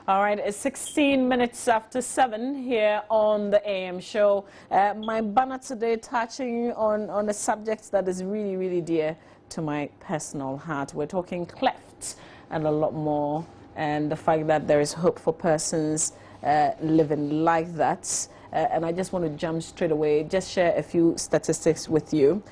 All right, it's 16 minutes after 7 here on the AM show. My banner today touching on a subject that is really, really dear to my personal heart. We're talking cleft and a lot more, and the fact that there is hope for persons living like that. And I just want to jump straight away, just share a few statistics with you.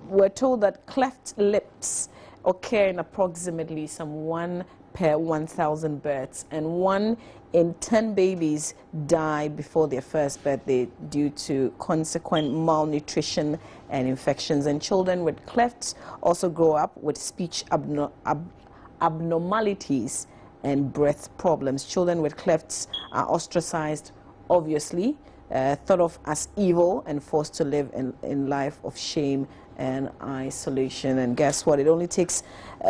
We're told that cleft lips occur in approximately some 1 per 1,000 births, and 1 in 10 babies die before their first birthday due to consequent malnutrition and infections. And children with clefts also grow up with speech abnormalities and breath problems. Children with clefts are ostracized, obviously, thought of as evil, and forced to live in life of shame and isolation. And guess what? It only takes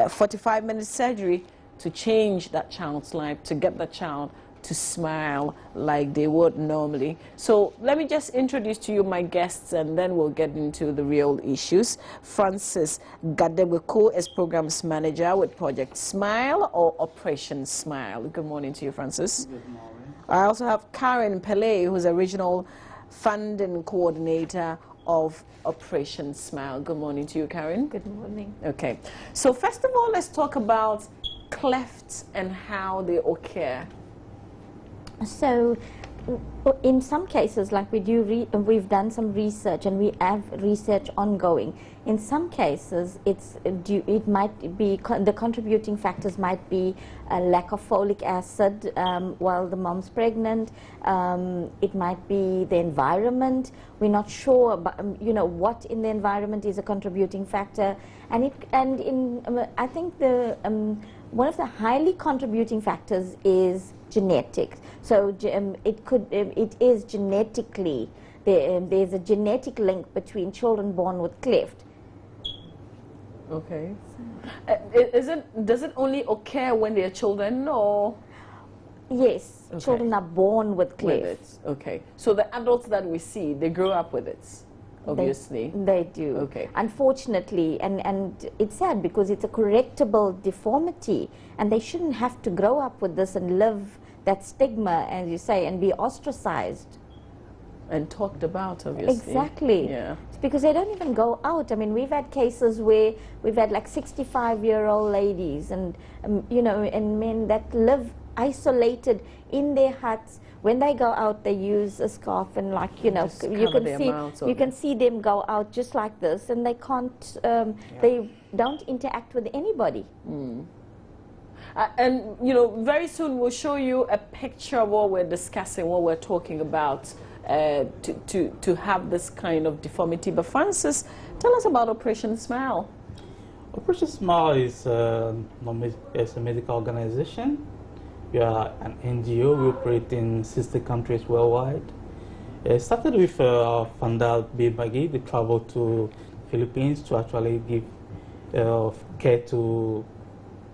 45 minutes surgery to change that child's life, to get that child to smile like they would normally. So let me just introduce to you my guests, and then we'll get into the real issues. Francis Gadeweko is Programs Manager with Project Smile or Operation Smile. Good morning to you, Francis. Good morning. I also have Karen Pele, who's a Regional Funding Coordinator of Operation Smile. Good morning to you, Karen. Good morning. Okay. So first of all, let's talk about clefts and how they occur. So, in some cases, like we've done some research, and we have research ongoing. In some cases, it might be the contributing factors might be a lack of folic acid while the mom's pregnant. It might be the environment. We're not sure, but what in the environment is a contributing factor. I think one of the highly contributing factors is genetics. So it is genetically, there's a genetic link between children born with cleft. Okay. Does it only occur when they're children, or? Yes, okay. Children are born with cleft. With it. Okay. So the adults that we see, they grow up with it, obviously. They do. Okay. Unfortunately, and it's sad because it's a correctable deformity, and they shouldn't have to grow up with this and live that stigma, as you say, and be ostracized. And talked about, obviously. Exactly. Yeah. It's because they don't even go out. I mean, we've had cases where we've had like 65-year-old ladies and, and men that live isolated in their huts. When they go out, they use a scarf and you can see them go out just like this, and they can't, they don't interact with anybody. Mm. And very soon we'll show you a picture of what we're discussing, what we're talking about, to have this kind of deformity. But Francis, tell us about Operation Smile. Operation Smile is a medical organization. We are an NGO. We operate in 60 countries worldwide. It started with our founder, Bill Maggie. They traveled to Philippines to actually give care to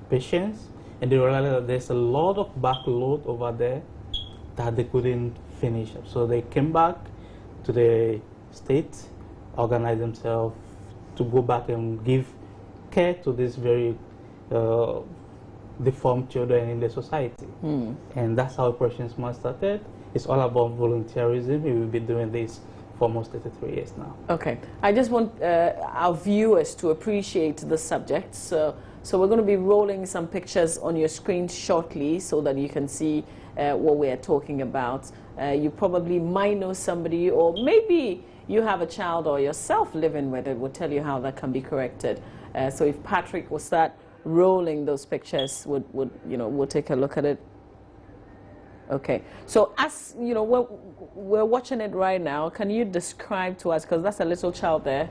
patients. And they realized that there's a lot of backload over there that they couldn't finish. So they came back to the States, organized themselves to go back and give care to these very deformed children in the society. Mm. And that's how Operation Smile started. It's all about volunteerism. We will be doing this for almost 33 years now. Okay. I just want our viewers to appreciate the subject. So we're going to be rolling some pictures on your screen shortly so that you can see what we are talking about. You probably might know somebody, or maybe you have a child or yourself living with it. We'll tell you how that can be corrected. So if Patrick will start rolling those pictures, we'll take a look at it. Okay. So as we're watching it right now, can you describe to us, because that's a little child there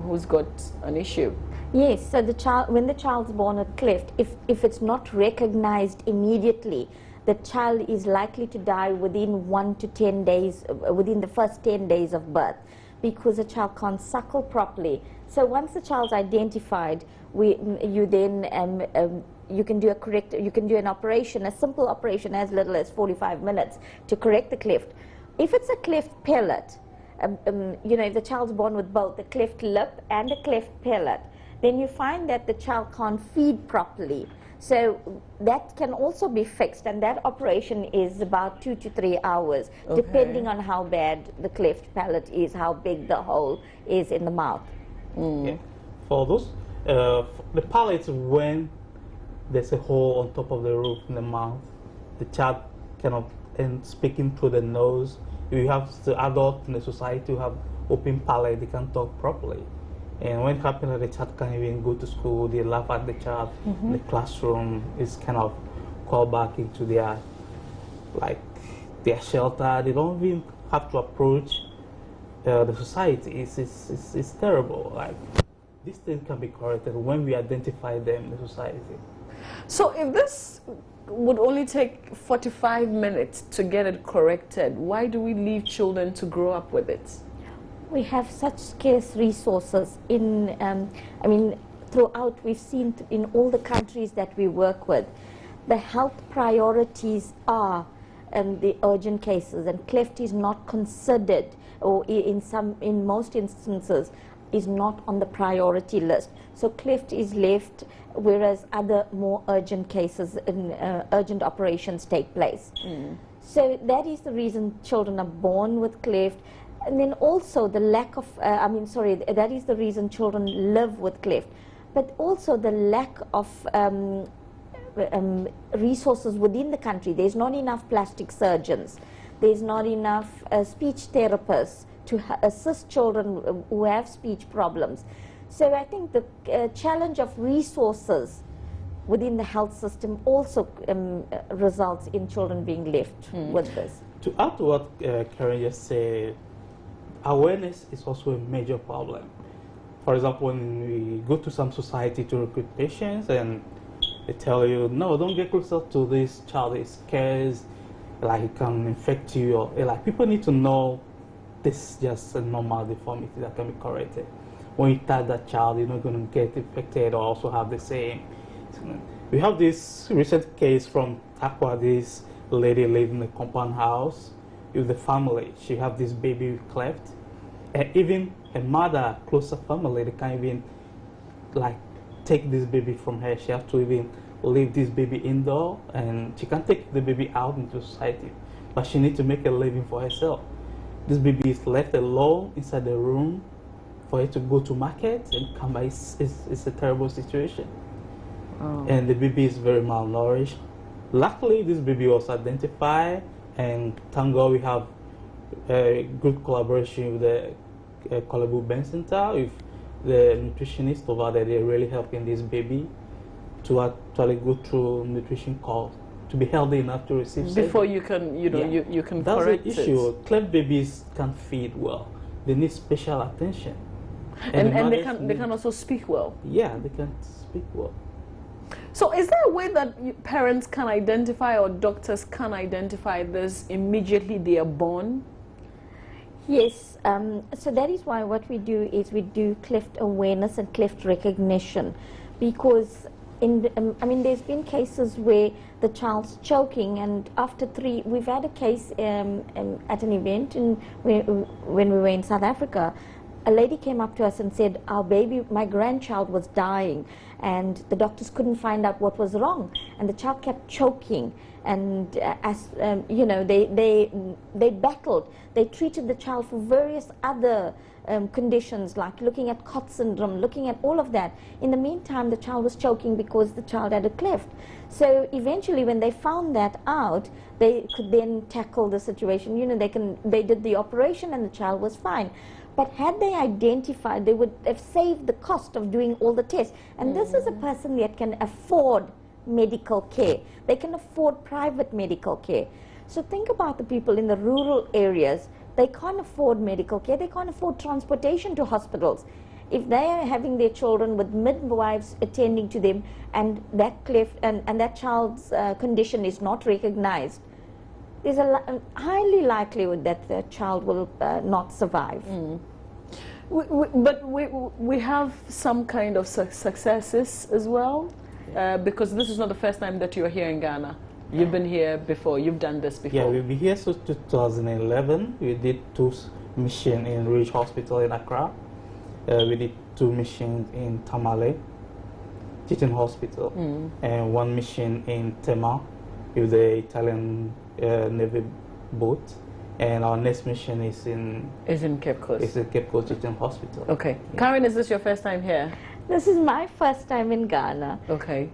who's got an issue? Yes, so when the child's born with cleft, if it's not recognized immediately, the child is likely to die within 1 to 10 days, within the first 10 days of birth, because the child can't suckle properly. So once the child's identified, you can do an operation, a simple operation as little as 45 minutes to correct the cleft. If it's a cleft palate, if the child's born with both the cleft lip and a cleft palate, then you find that the child can't feed properly. So that can also be fixed, and that operation is about 2 to 3 hours, depending on how bad the cleft palate is, how big the hole is in the mouth. Yeah. For those, the palate, when there's a hole on top of the roof in the mouth, the child cannot, and speaking through the nose. If you have the adult in the society who have open palate, they can't talk properly. And when it happens that the child can't even go to school, they laugh at the child in the classroom, is kind of called back into their, like, their shelter. They don't even have to approach the society. It's terrible. Like, these things can be corrected when we identify them in the society. So if this would only take 45 minutes to get it corrected, why do we leave children to grow up with it? We have such scarce resources in, I mean, throughout, we've seen in all the countries that we work with, the health priorities are the urgent cases, and cleft is not considered, or in most instances, is not on the priority list. So cleft is left, whereas other more urgent cases and urgent operations take place. So that is the reason children are born with cleft. And then also the lack of, that is the reason children live with cleft. But also the lack of resources within the country. There's not enough plastic surgeons. There's not enough speech therapists to assist children who have speech problems. So I think the challenge of resources within the health system also results in children being left with this. To add to what Karen just said, awareness is also a major problem. For example, when we go to some society to recruit patients and they tell you, no, don't get closer to this child, it scares, like it can infect you, or like people need to know this is just a normal deformity that can be corrected. When you touch that child, you're not going to get infected or also have the same. We have this recent case from Takwa. This lady lived in a compound house with the family. She have this baby with cleft, and even her mother, closer family, they can't even like take this baby from her. She has to even leave this baby indoor, and she can't take the baby out into society, but she needs to make a living for herself. This baby is left alone inside the room for her to go to market and come back. It's a terrible situation. And the baby is very malnourished. Luckily, this baby was identified, and thank God we have a good collaboration with the Kolebu Ben Center, with the nutritionist over there. They're really helping this baby to actually go through nutrition course to be healthy enough to receive before surgery. you can, you can That's correct the issue. it. Cleft babies can't feed well. They need special attention. And they can also speak well. Yeah, they can speak well. So is there a way that parents can identify, or doctors can identify this immediately they are born? Yes, so that is why what we do is we do cleft awareness and cleft recognition, because there's been cases where the child's choking, and after we've had a case at an event when we were in South Africa. A lady came up to us and said, our baby, my grandchild, was dying, and the doctors couldn't find out what was wrong, and the child kept choking, and they battled. They treated the child for various other conditions, like looking at cot syndrome, looking at all of that. In the meantime, the child was choking because the child had a cleft. So eventually, when they found that out, they could then tackle the situation. They did the operation and the child was fine. But had they identified, they would have saved the cost of doing all the tests. And this is a person that can afford medical care. They can afford private medical care. So think about the people in the rural areas. They can't afford medical care. They can't afford transportation to hospitals. If they are having their children with midwives attending to them, and that cleft and that child's condition is not recognized, there's a highly likelihood that the child will not survive. But we have some kind of successes as well, because this is not the first time that you're here in Ghana. You've been here before. You've done this before. Yeah, we've been here since 2011. We did 2 missions in Ridge Hospital in Accra. We did 2 missions in Tamale. Teaching Hospital, and one mission in Tema with the Italian Navy boat. And our next mission is in Cape Coast. Is in Cape Coast Teaching Hospital. Okay. Yeah. Karen, is this your first time here? This is my first time in Ghana. Okay.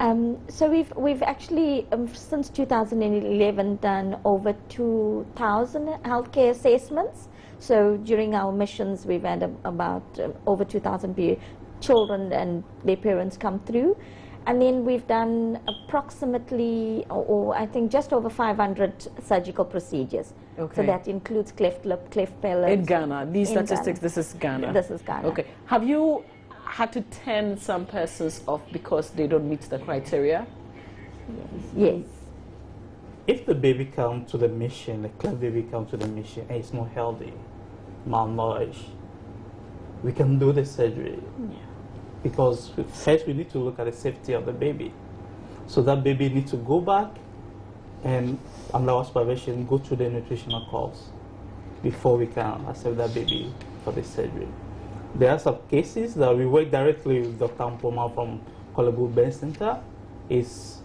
So we've actually since 2011 done over 2,000 healthcare assessments. So during our missions, we've had about over 2,000 children and their parents come through. And then we've done approximately, or I think just over 500 surgical procedures. Okay. So that includes cleft lip, cleft palate. In Ghana, these In statistics, Ghana. this is Ghana. This is Ghana. Okay. Have you had to turn some persons off because they don't meet the criteria? Yes. If the baby comes to the mission, the Cleft baby comes to the mission, and it's not healthy, malnourished, we can do the surgery. Yeah. Because first we need to look at the safety of the baby. So that baby needs to go back and under our supervision go through the nutritional course before we can accept that baby for the surgery. There are some cases that we work directly with Dr. Mpoma from Kolebu Burn Center. He's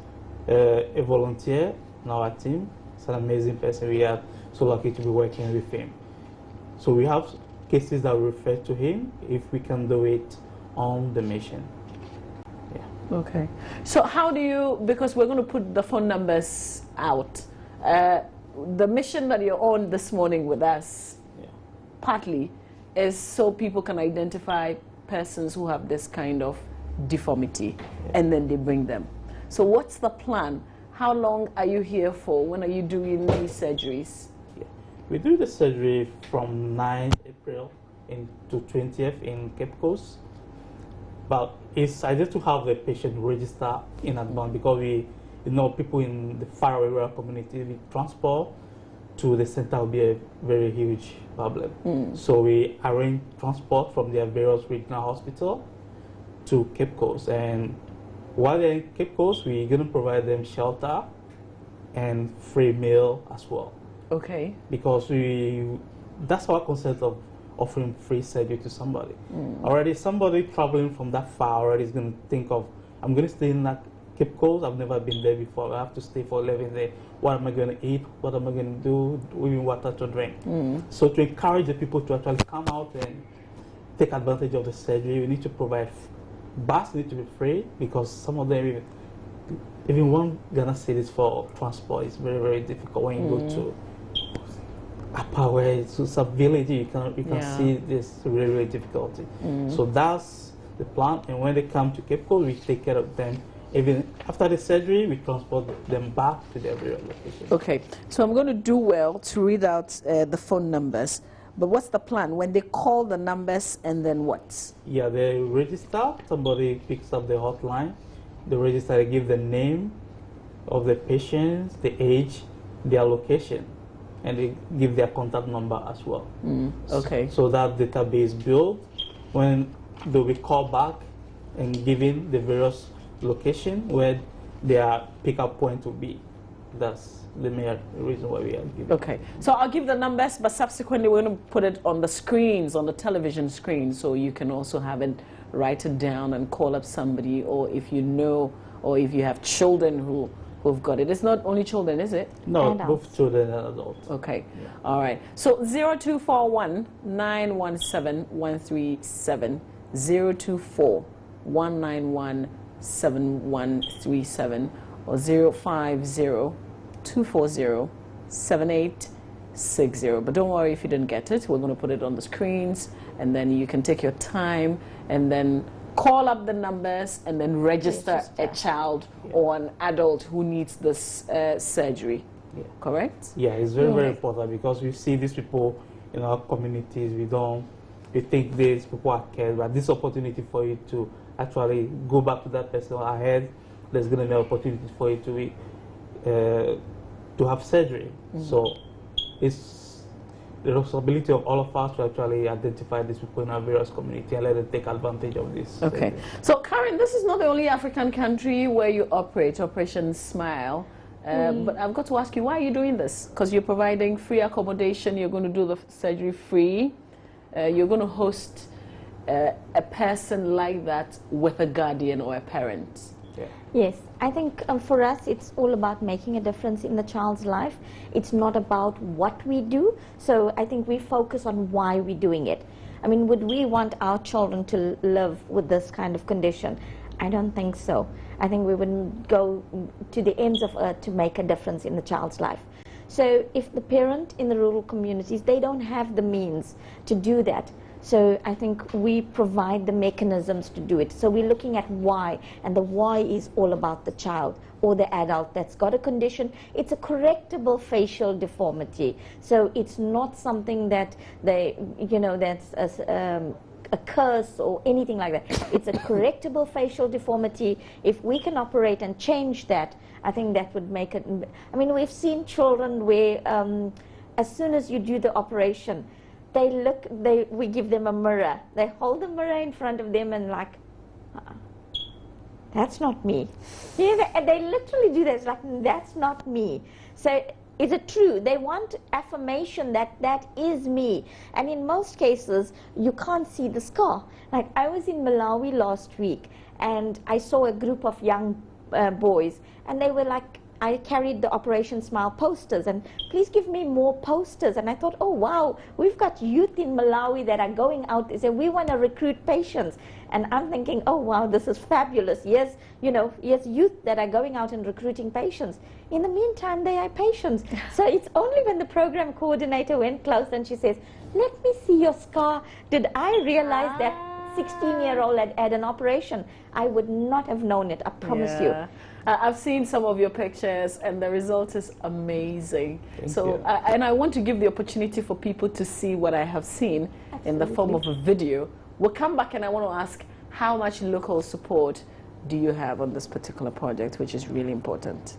a volunteer in our team. He's an amazing person. We are so lucky to be working with him. So we have cases that we refer to him if we can do it on the mission. Yeah. Okay. So how do you, because we're going to put the phone numbers out, the mission that you're on this morning with us, Yeah. partly, is so people can identify persons who have this kind of deformity, and then they bring them. So what's the plan? How long are you here for? When are you doing these surgeries? Yeah. We do the surgery from 9 April to 20th in Cape Coast. But it's ideal to have the patient register in advance because people in the far away rural community, with transport to the center will be a very huge problem. So we arrange transport from their various regional hospitals to Cape Coast. And while they're in Cape Coast, we're going to provide them shelter and free meal as well. Okay. Because that's our concept of offering free surgery to somebody. Already somebody traveling from that far already is going to think of, I'm going to stay in that Cape Coast, I've never been there before, I have to stay for 11 days. What am I going to eat? What am I going to do? Even water to drink. So to encourage the people to actually come out and take advantage of the surgery, we need to provide, bus need to be free because some of them, even one Ghana cities for transport is very, very difficult when you go to upper way, to some village, you can see this really, really difficulty. So that's the plan. And when they come to Cape Coast, we take care of them. Even after the surgery, we transport them back to their real location. Okay, so I'm going to do well to read out the phone numbers. But what's the plan? When they call the numbers, and then what? Yeah, they register. Somebody picks up the hotline. They register, they give the name of the patient, the age, their location, and they give their contact number as well. Okay. So that database built, when they'll be called back and given the various location where their pickup point will be. That's the main reason why we are giving. Okay, so I'll give the numbers, but subsequently we're going to put it on the screens, on the television screen, so you can also have it, write it down and call up somebody, or if you know, or if you have children who've got it. It's not only children, is it? No, Adults. both children and adults. Okay, all right. So 0241 917 137, 024 191 7137, or 050 240 7860. But don't worry if you didn't get it. We're going to put it on the screens, and then you can take your time and then call up the numbers and then register a child or an adult who needs this surgery. Correct? Yeah, it's very, very important because we see these people in our communities. We think these people are cared, but this opportunity for you to actually go back to that person ahead, there's going to be an opportunity for you to have surgery. So it's the responsibility of all of us to actually identify these people in our various communities and let them take advantage of this. Okay. So Karen, this is not the only African country where you operate, Operation Smile. But I've got to ask you, why are you doing this? Because you're providing free accommodation, you're going to do the surgery free, you're going to host a person like that with a guardian or a parent. Yeah. Yes, I think for us it's all about making a difference in the child's life. It's not about what we do. So I think we focus on why we're doing it. I mean, would we want our children to live with this kind of condition? I don't think so. I think we would go to the ends of earth to make a difference in the child's life. So if the parent in the rural communities, they don't have the means to do that. So I think we provide the mechanisms to do it. So we're looking at why, and the why is all about the child or the adult that's got a condition. It's a correctable facial deformity. So it's not something that they, you know, that's a curse or anything like that. It's a correctable facial deformity. If we can operate and change that, I think that would make it. I mean, we've seen children where as soon as you do the operation, they look, we give them a mirror. They hold the mirror in front of them and like, that's not me. They literally do that. It's like, that's not me. So is it true? They want affirmation that that is me. And in most cases, you can't see the scar. Like I was in Malawi last week and I saw a group of young boys and they were like, I carried the Operation Smile posters and please give me more posters. And I thought, oh wow, we've got youth in Malawi that are going out. They say, we want to recruit patients. And I'm thinking, oh wow, this is fabulous. Yes, you know, yes, youth that are going out and recruiting patients. In the meantime, they are patients. So it's only when the program coordinator went close and she says, let me see your scar, did I realize that 16-year-old had an operation. I would not have known it, I promise you. I've seen some of your pictures and the result is amazing. Thank you. And I want to give the opportunity for people to see what I have seen in the form of a video. We'll come back and I want to ask how much local support do you have on this particular project, which is really important.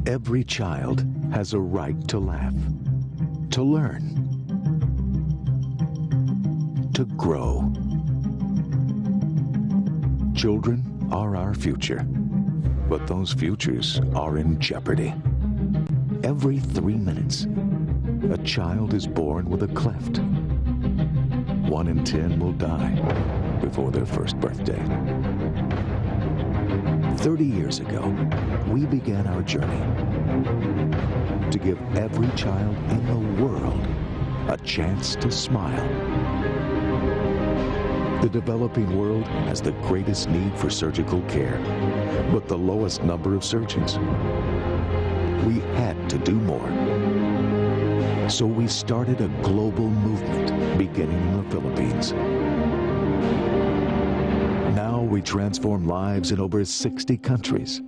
Every child has a right to laugh, to learn, to grow. Children are our future, but those futures are in jeopardy. Every 3 minutes, a child is born with a cleft. 1 in 10 will die before their first birthday. 30 years ago, we began our journey to give every child in the world a chance to smile. The developing world has the greatest need for surgical care, but the lowest number of surgeons. We had to do more. So we started a global movement beginning in the Philippines. Now we transform lives in over 60 countries,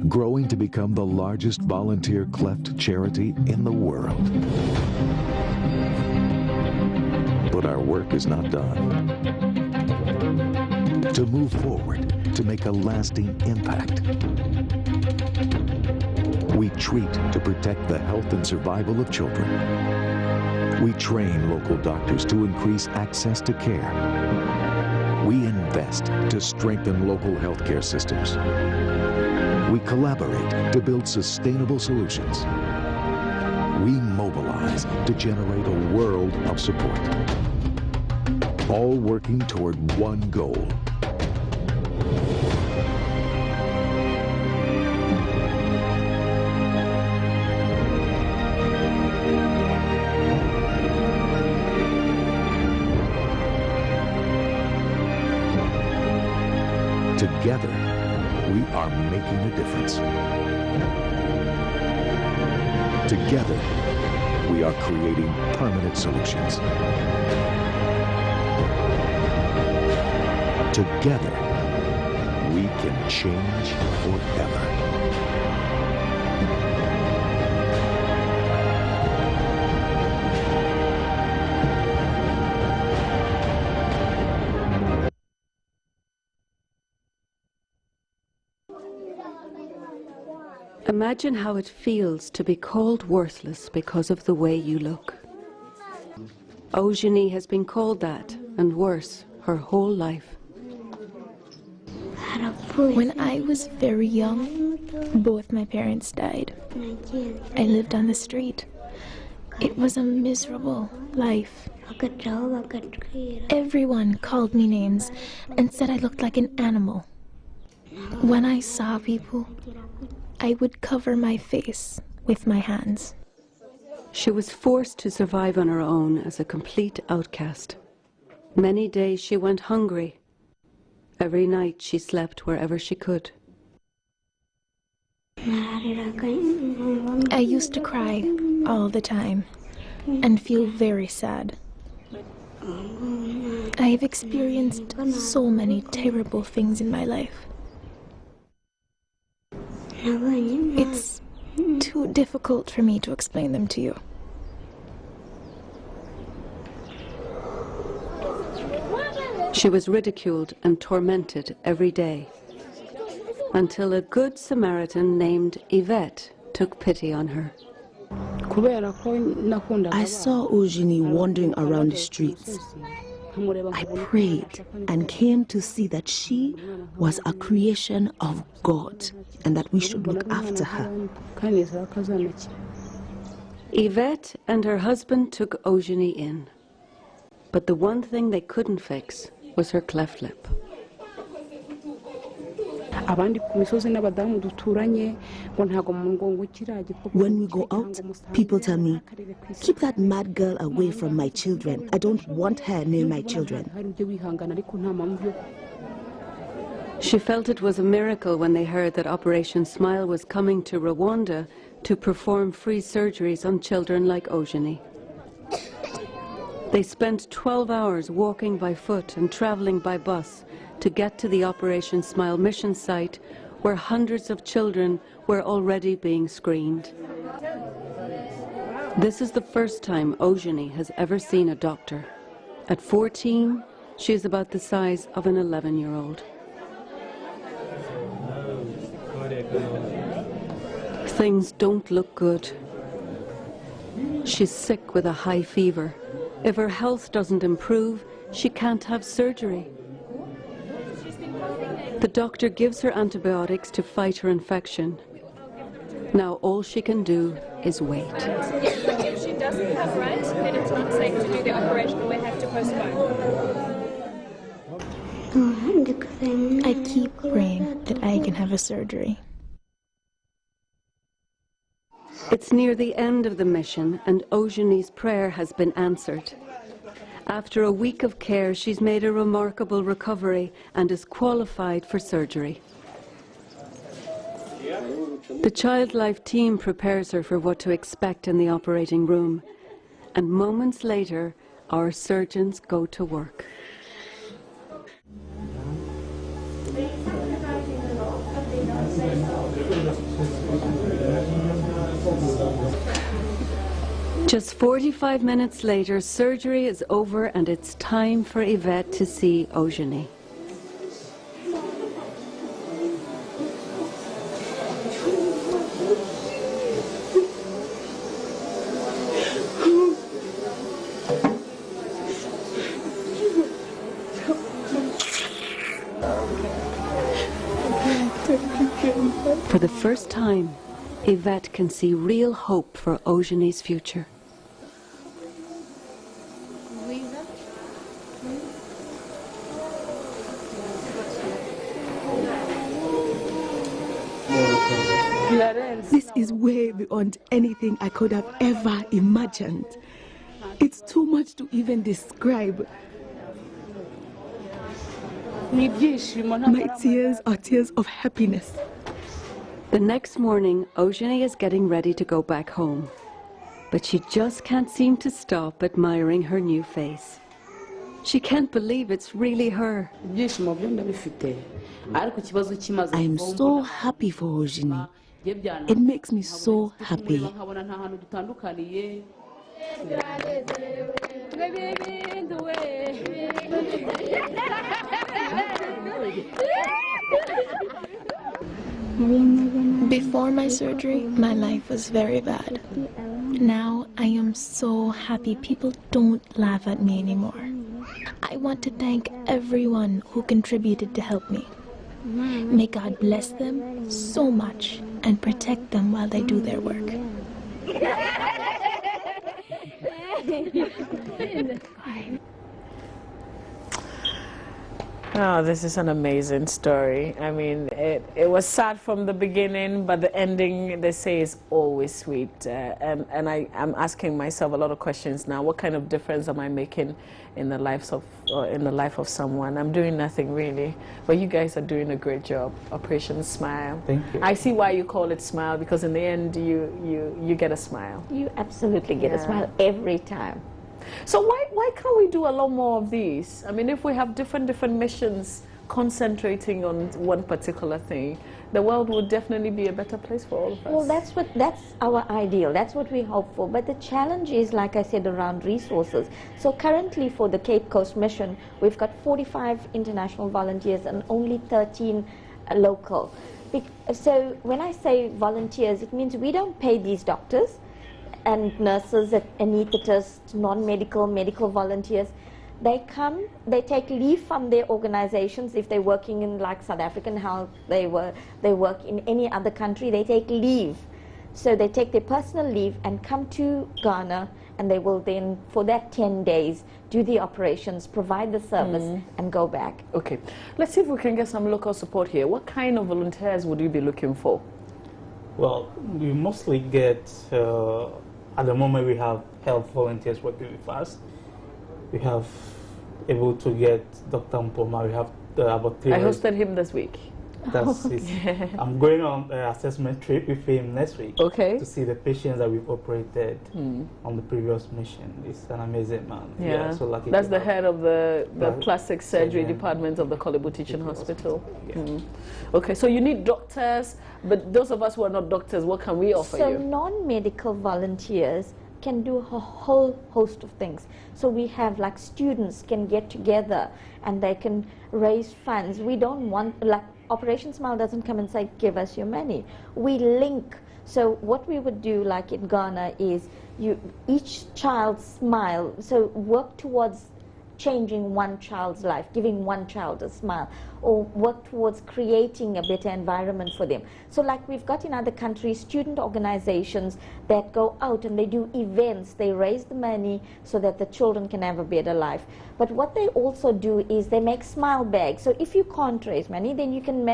growing to become the largest volunteer cleft charity in the world. But our work is not done. To move forward, to make a lasting impact, we treat to protect the health and survival of children. We train local doctors to increase access to care. We invest to strengthen local healthcare systems. We collaborate to build sustainable solutions. We mobilize to generate a world of support, all working toward one goal. Together, we are making a difference. Together, we are creating permanent solutions. Together, we can change forever. Imagine how it feels to be called worthless because of the way you look. Eugenie has been called that, and worse, her whole life. When I was very young, both my parents died. I lived on the street. It was a miserable life. Everyone called me names and said I looked like an animal. When I saw people, I would cover my face with my hands. She was forced to survive on her own as a complete outcast. Many days she went hungry. Every night she slept wherever she could. I used to cry all the time and feel very sad. I have experienced so many terrible things in my life. It's too difficult for me to explain them to you. She was ridiculed and tormented every day, until a good Samaritan named Yvette took pity on her. I saw Eugenie wandering around the streets. I prayed and came to see that she was a creation of God and that we should look after her. Yvette and her husband took Eugenie in. But the one thing they couldn't fix was her cleft lip. When we go out, people tell me, keep that mad girl away from my children. I don't want her near my children. She felt it was a miracle when they heard that Operation Smile was coming to Rwanda to perform free surgeries on children like Eugenie. They spent 12 hours walking by foot and traveling by bus to get to the Operation Smile mission site, where hundreds of children were already being screened. This is the first time Eugenie has ever seen a doctor. At 14, she is about the size of an 11-year-old. Things don't look good. She's sick with a high fever. If her health doesn't improve, she can't have surgery. The doctor gives her antibiotics to fight her infection. Now all she can do is wait. If she doesn't have right, then it's not safe to do the operation. We have to postpone. I keep praying that I can have a surgery. It's near the end of the mission, and Eugenie's prayer has been answered. After a week of care, she's made a remarkable recovery and is qualified for surgery. The Child Life team prepares her for what to expect in the operating room, and moments later, our surgeons go to work. Just 45 minutes later, surgery is over and it's time for Yvette to see Eugenie. For the first time, Yvette can see real hope for Eugenie's future. This is way beyond anything I could have ever imagined. It's too much to even describe. My tears are tears of happiness. The next morning, Eugenie is getting ready to go back home. But she just can't seem to stop admiring her new face. She can't believe it's really her. I am so happy for Eugenie. It makes me so happy. Before my surgery, my life was very bad. Now I am so happy people don't laugh at me anymore. I want to thank everyone who contributed to help me. May God bless them so much and protect them while they do their work. Oh, this is an amazing story. I mean, it was sad from the beginning, but the ending, they say, is always sweet. And I'm asking myself a lot of questions now. What kind of difference am I making in the life of someone? I'm doing nothing really, but you guys are doing a great job. Operation Smile. Thank you. I see why you call it Smile, because in the end, you get a smile. You absolutely get a smile every time. So why can't we do a lot more of these? I mean, if we have different missions concentrating on one particular thing, the world would definitely be a better place for all of us. Well, that's our ideal. That's what we hope for. But the challenge is, like I said, around resources. So currently for the Cape Coast mission, we've got 45 international volunteers and only 13 local. So when I say volunteers, it means we don't pay these doctors and nurses, anaesthetists, non-medical, medical volunteers. They come, they take leave from their organizations. If they're working in like South African Health, they work in any other country, they take leave. So they take their personal leave and come to Ghana, and they will then, for that 10 days, do the operations, provide the service, and go back. Okay, let's see if we can get some local support here. What kind of volunteers would you be looking for? Well, we mostly get, at the moment we have health volunteers working with us. We have able to get Dr. Mpoma. We have about 3 I hosted him this week. That's I'm going on an assessment trip with him next week. Okay. To see the patients that we've operated on the previous mission. It's an amazing man. Yeah. So lucky. That's the head of the plastic surgery department of the Kolebu Teaching Hospital. Yeah. Okay, so you need doctors, but those of us who are not doctors, what can we offer you? So non-medical volunteers can do a whole host of things. So we have like students can get together and they can raise funds. We don't want, like Operation Smile doesn't come and say, give us your money. We link. So what we would do like in Ghana is each child's smile, so work towards changing one child's life, giving one child a smile, or work towards creating a better environment for them. So like we've got in other countries, student organizations that go out and they do events, they raise the money so that the children can have a better life. But what they also do is they make smile bags. So if you can't raise money, then you can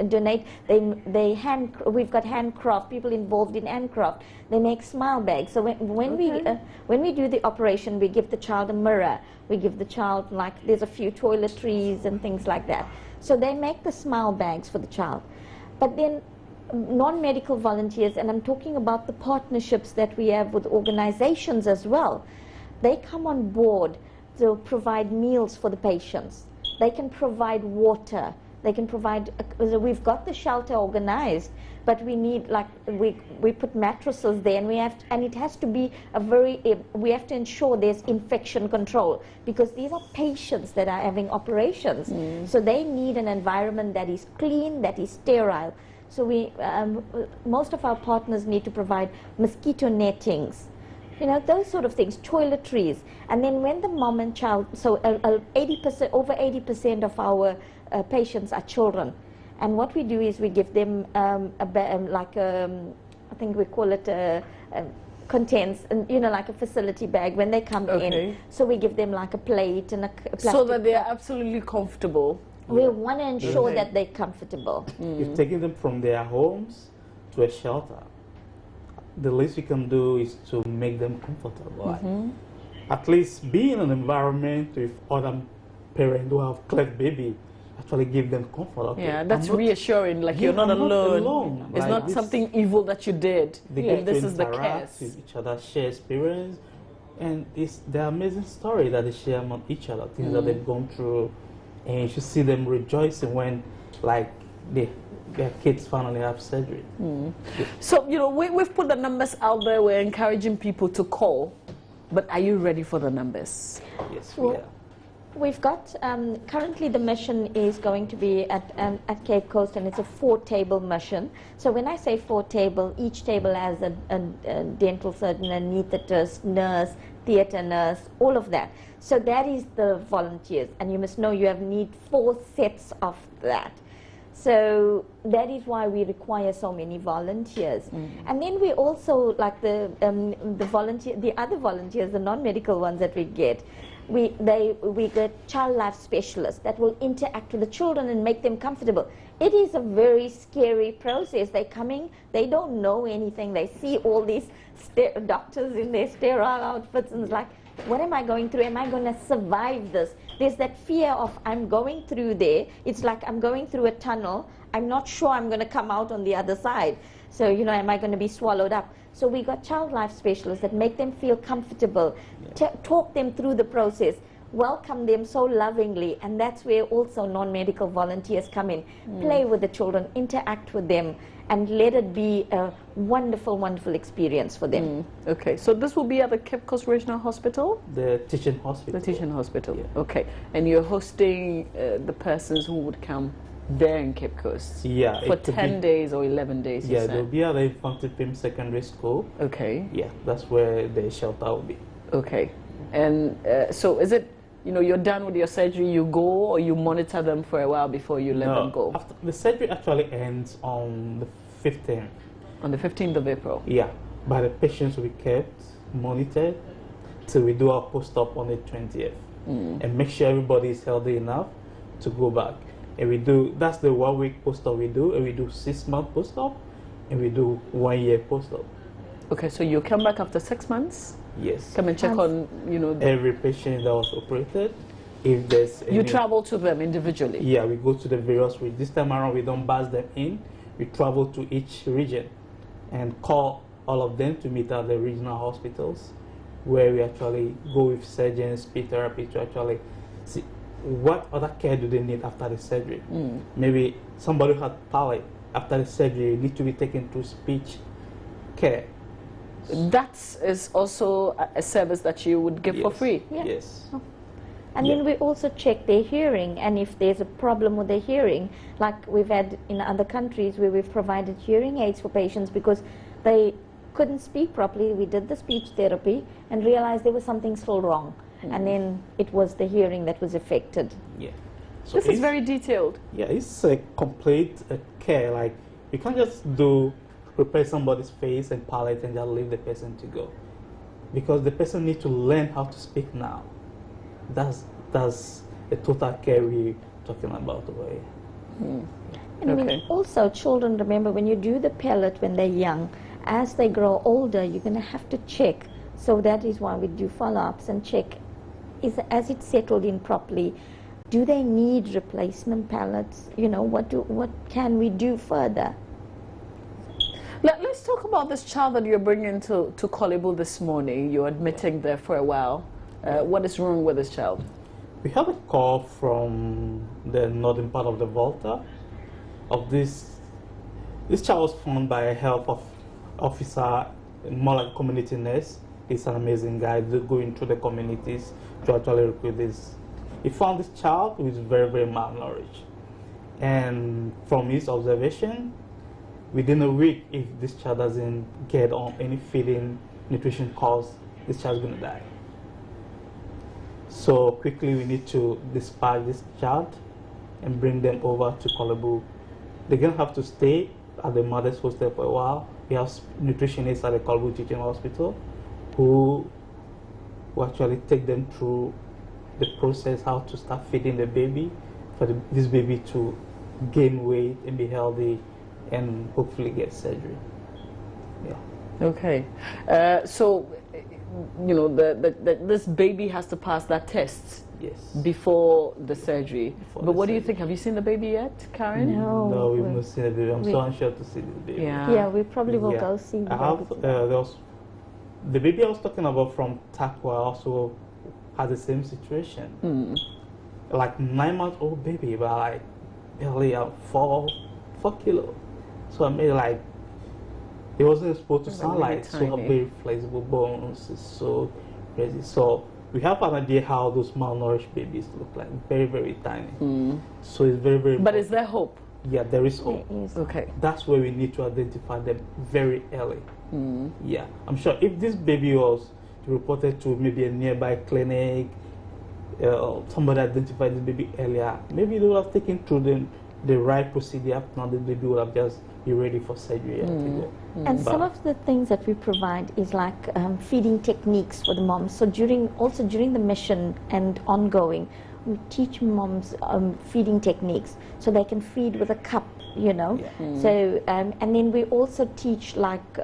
donate. We've got handcraft, people involved in handcraft. They make smile bags. So when we do the operation, we give the child a mirror. We give the child, like, there's a few toiletries and things like that. So they make the smile bags for the child. But then non-medical volunteers, and I'm talking about the partnerships that we have with organizations as well, they come on board to provide meals for the patients. They can provide water They can provide, we've got the shelter organized, but we need, like, we put mattresses there, and and it has to be we have to ensure there's infection control, because these are patients that are having operations. So they need an environment that is clean, that is sterile. So most of our partners need to provide mosquito nettings, you know, those sort of things, toiletries. And then when the mom and child, so 80%, over 80% of our patients are children. And what we do is we give them I think we call it contents, and you know, like a facility bag when they come in. So we give them like a plate and a plastic so that they're absolutely comfortable. We want to ensure that they're comfortable. You're taking them from their homes to a shelter. The least you can do is to make them comfortable. At least be in an environment with other parents who have cleft baby. Actually give them comfort. Okay, yeah, that's reassuring. Like, you're not alone. It's like not something evil that you did. They get this to is the interact case. with each other, share experience, and it's the amazing story that they share among each other, things that they've gone through, and you should see them rejoicing when, like, their kids finally have surgery. So, you know, we've put the numbers out there. We're encouraging people to call, but are you ready for the numbers? Yes, we are. We've got, currently the mission is going to be at Cape Coast, and it's a 4-table mission. So when I say 4-table, each table has a dental surgeon, anesthetist, nurse, theatre nurse, all of that. So that is the volunteers, and you must know you need 4 sets of that. So that is why we require so many volunteers. And then we also, like the other volunteers, the non-medical ones that we get, we get child life specialists that will interact with the children and make them comfortable. It is a very scary process. They're coming, they don't know anything. They see all these doctors in their sterile outfits, and it's like, what am I going through? Am I going to survive this? There's that fear of, I'm going through there. It's like I'm going through a tunnel. I'm not sure I'm going to come out on the other side. So, you know, am I going to be swallowed up? So we got child life specialists that make them feel comfortable, talk them through the process, welcome them so lovingly, and that's where also non-medical volunteers come in. Play with the children, interact with them, and let it be a wonderful, wonderful experience for them. Okay, so this will be at the Cape Coast Regional Hospital? The teaching hospital. The teaching hospital, okay. And you're hosting the persons who would come there in Cape Coast? Yeah. For 10 days or 11 days, Yeah, they'll be at the Infantry Film Secondary School. Okay. Yeah, that's where the shelter will be. Okay. And so is it, you know, you're done with your surgery, you go, or you monitor them for a while before you let them go? After, the surgery actually ends on the 15th. On the 15th of April? Yeah, but the patients will be kept, monitored, till we do our post-op on the 20th. And make sure everybody is healthy enough to go back. And we do, that's the 1-week post-op we do, and we do 6-month post-op, and we do 1-year post-op. Okay, so you come back after 6 months? Yes. Come and check on, you know, every patient that was operated. If there's any, you travel to them individually? Yeah, we go to the various regions. This time around, we don't bus them in. We travel to each region and call all of them to meet at the regional hospitals, where we actually go with surgeons, speech therapy, to actually see what other care do they need after the surgery. Maybe somebody who had palate after the surgery need to be taken to speech care. That is also a service that you would give for free? Yes. And then we also check their hearing, and if there's a problem with their hearing, like we've had in other countries where we've provided hearing aids for patients because they couldn't speak properly. We did the speech therapy and realized there was something still wrong. And then it was the hearing that was affected. Yeah. So this is very detailed. Yeah, it's a complete care. Like, you can't just prepare somebody's face and palate and just leave the person to go. Because the person needs to learn how to speak now. That's the total care we're talking about over here. And I mean, also children, remember, when you do the pellet when they're young, as they grow older, you're going to have to check. So that is why we do follow-ups and check, as it's settled in properly, do they need replacement pellets? You know, what can we do further? Let's talk about this child that you're bringing to Kolibu this morning. You're admitting there for a while. What is wrong with this child? We have a call from the northern part of the Volta of this. This child was found by a health officer, more like community nurse. He's an amazing guy going through the communities to actually recruit this. He found this child who is very, very malnourished. And from his observation, within a week, if this child doesn't get on any feeding nutrition course, this child's going to die. So quickly we need to dispatch this child and bring them over to Kolebu. They're going to have to stay at the mother's hostel for a while. We have nutritionists at the Kolebu Teaching Hospital who actually take them through the process, how to start feeding the baby, for this baby to gain weight and be healthy and hopefully get surgery. Yeah. Okay. So, you know, this baby has to pass that test. Yes. Before the surgery. Before but the what do you surgery. think? Have you seen the baby yet, Karen? No, we've not seen the baby. I'm so unsure to see the baby. Yeah, we probably will go see the I have, baby. there was, the baby I was talking about from Takwa also had the same situation. Like 9-month-old baby, but like barely 4 kilo. So I made like, he wasn't exposed to sunlight, so tiny. very flexible bones, it's so crazy. So we have an idea how those malnourished babies look like, very, very tiny. So it's very, very But important. is there hope? Yeah, there is hope. Okay. That's where we need to identify them very early. Yeah, I'm sure if this baby was reported to maybe a nearby clinic, somebody identified this baby earlier, maybe they would have taken through the right procedure. Now the baby would have just be ready for surgery. And some of the things that we provide is like feeding techniques for the moms. So during the mission and ongoing, we teach moms feeding techniques so they can feed with a cup, you know. So and then we also teach like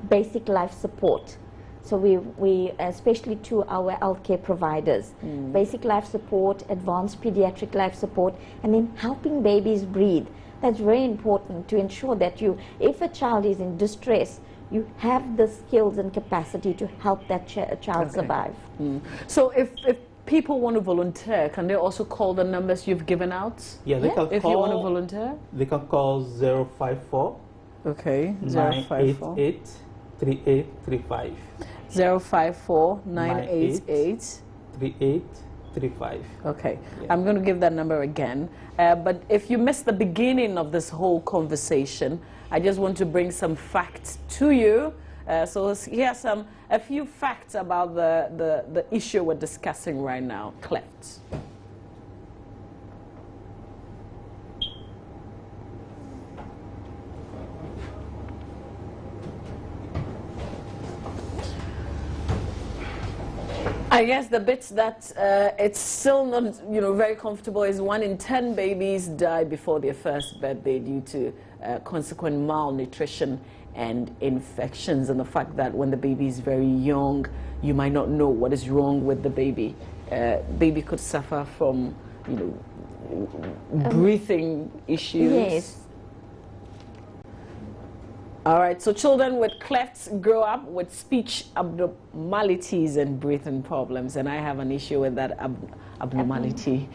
basic life support. So we especially to our healthcare providers, basic life support, advanced pediatric life support, and then helping babies breathe. That's very important to ensure that if a child is in distress, you have the skills and capacity to help that child survive. So if people want to volunteer, can they also call the numbers you've given out? Yeah, they can If call, you want to volunteer? They can call 054 Okay. 988 3835. 054 988. 3835. Okay, I'm going to give that number again. But if you missed the beginning of this whole conversation, I just want to bring some facts to you. So here's a few facts about the issue we're discussing right now, Cleft. I guess the bits that it's still not, very comfortable is 1 in 10 babies die before their first birthday due to consequent malnutrition and infections, and the fact that when the baby is very young, you might not know what is wrong with the baby. Baby could suffer from, breathing issues. Yes. All right, so children with clefts grow up with speech abnormalities and breathing problems, and I have an issue with that abnormality.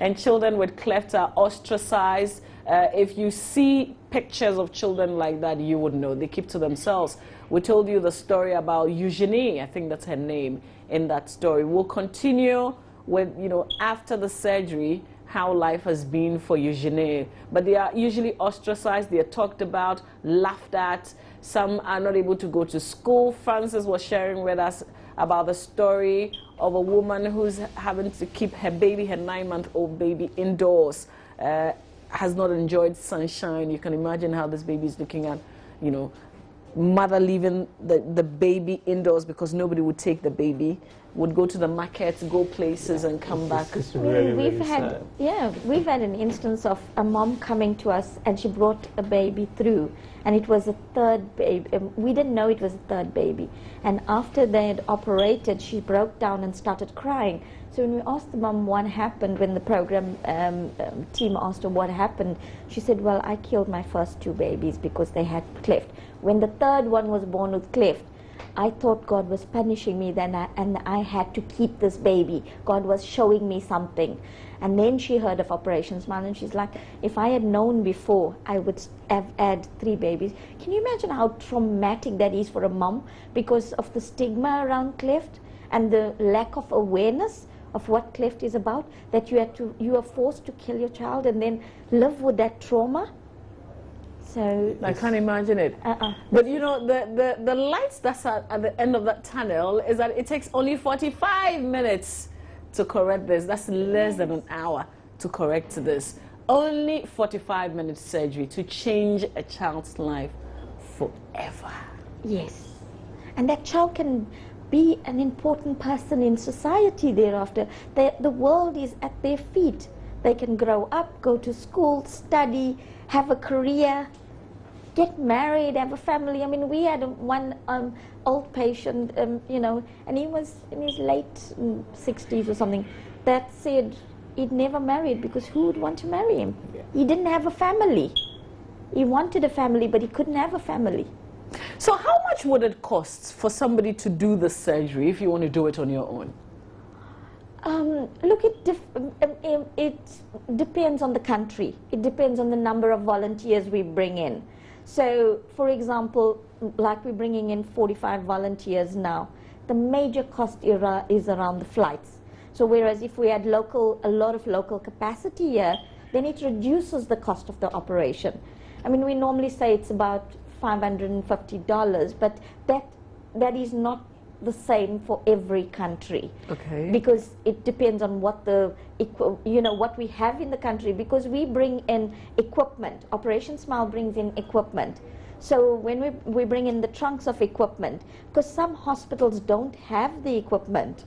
And children with clefts are ostracized. If you see pictures of children like that, you would know. They keep to themselves. We told you the story about Eugenie, I think that's her name, in that story. We'll continue with, after the surgery, how life has been for Eugenie. But they are usually ostracized, they are talked about, laughed at. Some are not able to go to school. Francis was sharing with us about the story of a woman who's having to keep her baby, her 9-month-old baby, indoors. Has not enjoyed sunshine. You can imagine how this baby is looking at, mother leaving the baby indoors because nobody would take the baby, would go to the market, go places and come back. It's really, we've really had sad. we've had an instance of a mom coming to us and she brought a baby through, and it was a third baby. We didn't know it was a third baby, and after they had operated, she broke down and started crying. So when we asked the mom what happened, when the program team asked her what happened, she said, well, I killed my first 2 babies because they had cleft. When the third one was born with cleft, I thought God was punishing me then, and I had to keep this baby. God was showing me something. And then she heard of Operation Smile, and she's like, if I had known before, I would have had 3 babies. Can you imagine how traumatic that is for a mom because of the stigma around Cleft and the lack of awareness of what Cleft is about, that you are forced to kill your child and then live with that trauma? So I can't imagine it. But you know, the lights that's at the end of that tunnel is that it takes only 45 minutes to correct this. That's less than an hour to correct this. Only 45 minutes surgery to change a child's life forever. Yes. And that child can be an important person in society thereafter. The world is at their feet. They can grow up, go to school, study, have a career, get married, have a family. I mean, we had one old patient, you know, and he was in his late 60s or something, that said he'd never married because who would want to marry him? Yeah. He didn't have a family. He wanted a family, but he couldn't have a family. So how much would it cost for somebody to do the surgery if you want to do it on your own? Look, it depends on the country. It depends on the number of volunteers we bring in. So, for example, like we're bringing in 45 volunteers now, the major cost is around the flights. So whereas if we had a lot of local capacity here, then it reduces the cost of the operation. I mean, we normally say it's about $550, but that is not the same for every country. Okay. Because it depends on what what we have in the country, because we bring in equipment. Operation Smile brings in equipment. So when we bring in the trunks of equipment, because some hospitals don't have the equipment.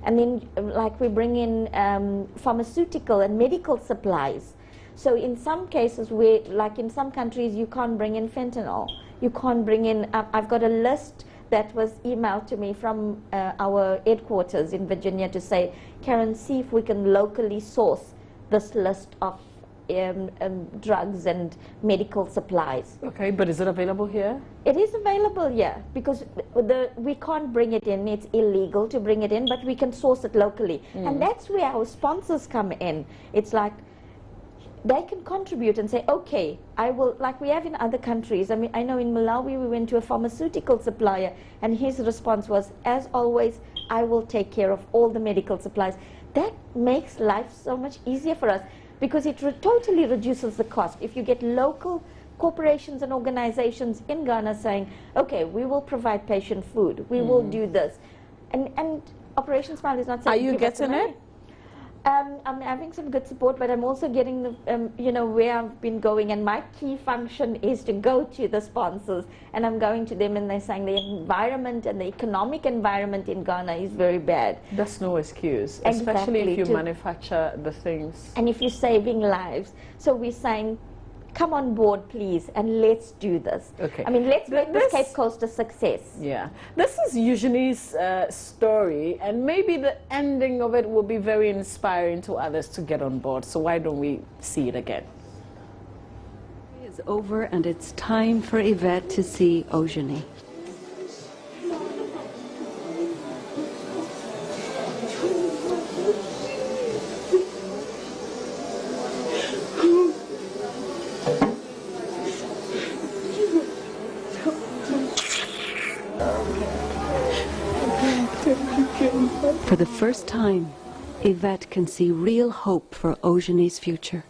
And then like we bring in pharmaceutical and medical supplies. So in some cases, like in some countries, you can't bring in fentanyl. You can't bring in, I've got a list that was emailed to me from our headquarters in Virginia to say, Karen, see if we can locally source this list of drugs and medical supplies. Okay, but is it available here? It is available, yeah, because we can't bring it in. It's illegal to bring it in, but we can source it locally. And that's where our sponsors come in. It's like, they can contribute and say, okay, I will, like we have in other countries. I mean, I know in Malawi we went to a pharmaceutical supplier and his response was, as always, I will take care of all the medical supplies. That makes life so much easier for us because it totally reduces the cost. If you get local corporations and organizations in Ghana saying, okay, we will provide patient food, we will do this. And Operation Smile is not saying, are you getting it? I'm having some good support, but I'm also getting the, where I've been going, and my key function is to go to the sponsors, and I'm going to them and they're saying the environment and the economic environment in Ghana is very bad. That's no excuse, especially if you manufacture the things. And if you're saving lives. So we're saying, come on board, please, and let's do this. Okay. I mean, let's make this Cape Coast a success. Yeah. This is Eugenie's story, and maybe the ending of it will be very inspiring to others to get on board. So why don't we see it again? It's over, and it's time for Yvette to see Eugenie. For the first time, Yvette can see real hope for Eugenie's future.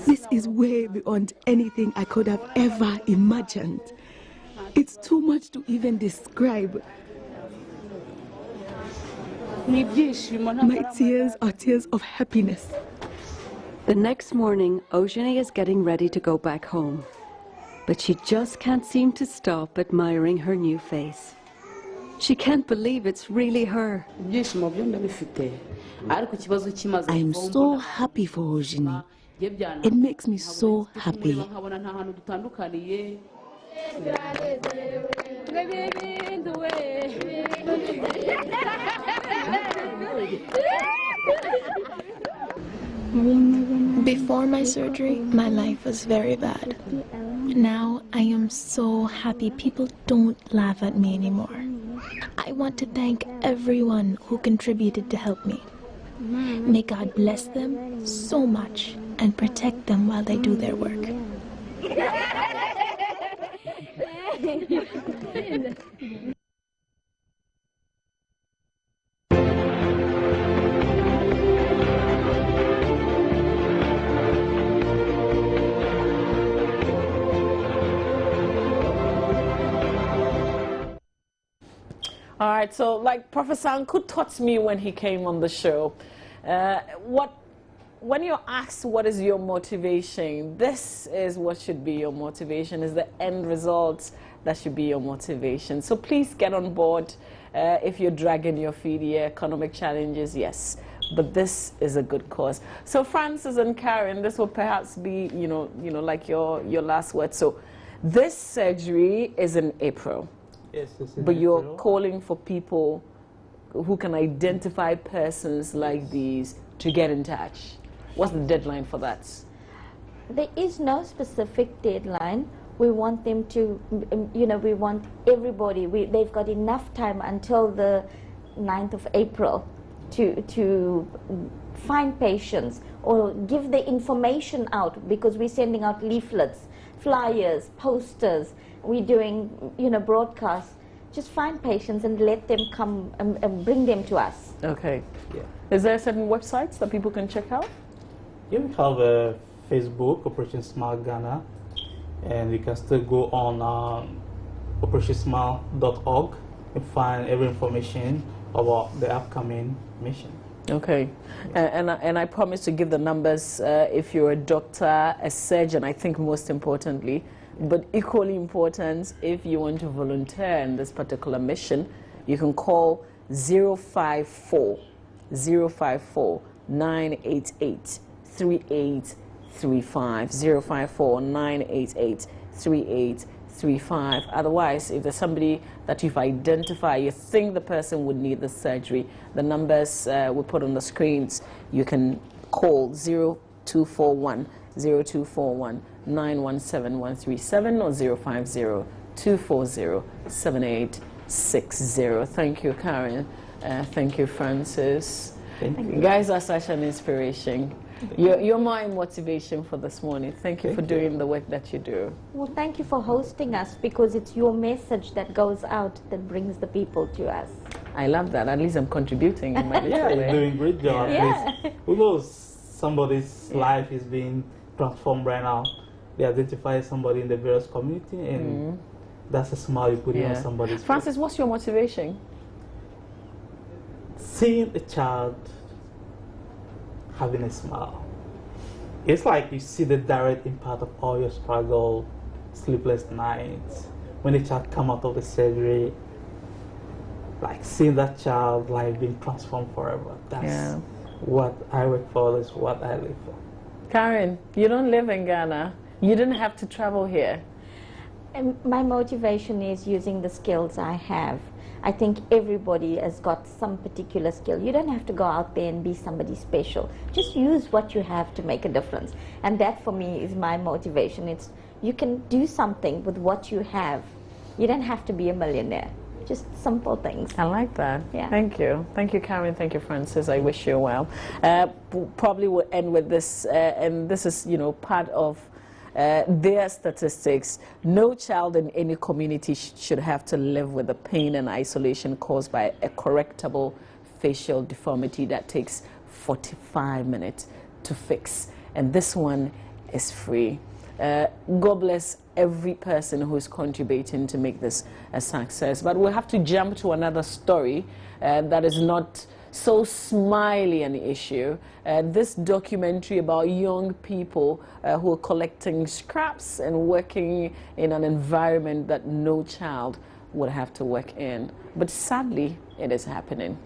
This is way beyond anything I could have ever imagined. It's too much to even describe. My tears are tears of happiness. The next morning, Eugenie is getting ready to go back home. But she just can't seem to stop admiring her new face. She can't believe it's really her. I'm so happy for Eugenie. It makes me so happy. Before my surgery, my life was very bad. Now I am so happy people don't laugh at me anymore. I want to thank everyone who contributed to help me. May God bless them so much and protect them while they do their work. All right, so like Professor Anku taught me when he came on the show, when you're asked what is your motivation, this is what should be your motivation, is the end result that should be your motivation. So please get on board if you're dragging your feet here, economic challenges, yes, but this is a good cause. So Francis and Karen, this will perhaps be, you know, like your last word. So this surgery is in April. Yes, but you're calling for people who can identify persons like these to get in touch. What's the deadline for that? There is no specific deadline. We want them to, we want everybody, they've got enough time until the 9th of April to find patients or give the information out, because we're sending out leaflets, flyers, posters. We're doing, broadcasts. Just find patients and let them come and bring them to us. Okay. Yeah. Is there certain websites that people can check out? Yeah, we have Facebook, Operation Smile Ghana, and you can still go on operationsmile.org and find every information about the upcoming mission. Okay, and I promise to give the numbers if you're a doctor, a surgeon, I think most importantly, but equally important, if you want to volunteer in this particular mission, you can call 054 988 3835, 054 988 3835. Otherwise, if there's somebody that you've identified, you think the person would need the surgery, the numbers we put on the screens, you can call 0241 917 137 or 050 240 7860. Thank you, Karen. Thank you, Francis. Thank you. You guys are such an inspiration. You're my motivation for this morning. Thank you for doing the work that you do. Well, thank you for hosting us, because it's your message that goes out that brings the people to us. I love that. At least I'm contributing in my little Yeah, way. you're doing a great job. Yeah. Who knows, somebody's life is being transformed right now. They identify somebody in the various community, and that's a smile you put on somebody's face. Francis, what's your motivation? Seeing a child having a smile. It's like you see the direct impact of all your struggle, sleepless nights, when the child come out of the surgery, like seeing that child life being transformed forever. That's what I work for, that's what I live for. Karen, you don't live in Ghana. You didn't have to travel here. And my motivation is using the skills I have. I think everybody has got some particular skill. You don't have to go out there and be somebody special. Just use what you have to make a difference. And that for me is my motivation. It's you can do something with what you have. You don't have to be a millionaire. Just simple things. I like that. Yeah. Thank you. Thank you, Karen. Thank you, Francis. I wish you well. Probably will end with this, and this is, part of their statistics. No child in any community should have to live with the pain and isolation caused by a correctable facial deformity that takes 45 minutes to fix. And this one is free. God bless every person who is contributing to make this a success. But we'll have to jump to another story that is not so smiley an issue. This documentary about young people who are collecting scraps and working in an environment that no child would have to work in. But sadly, it is happening.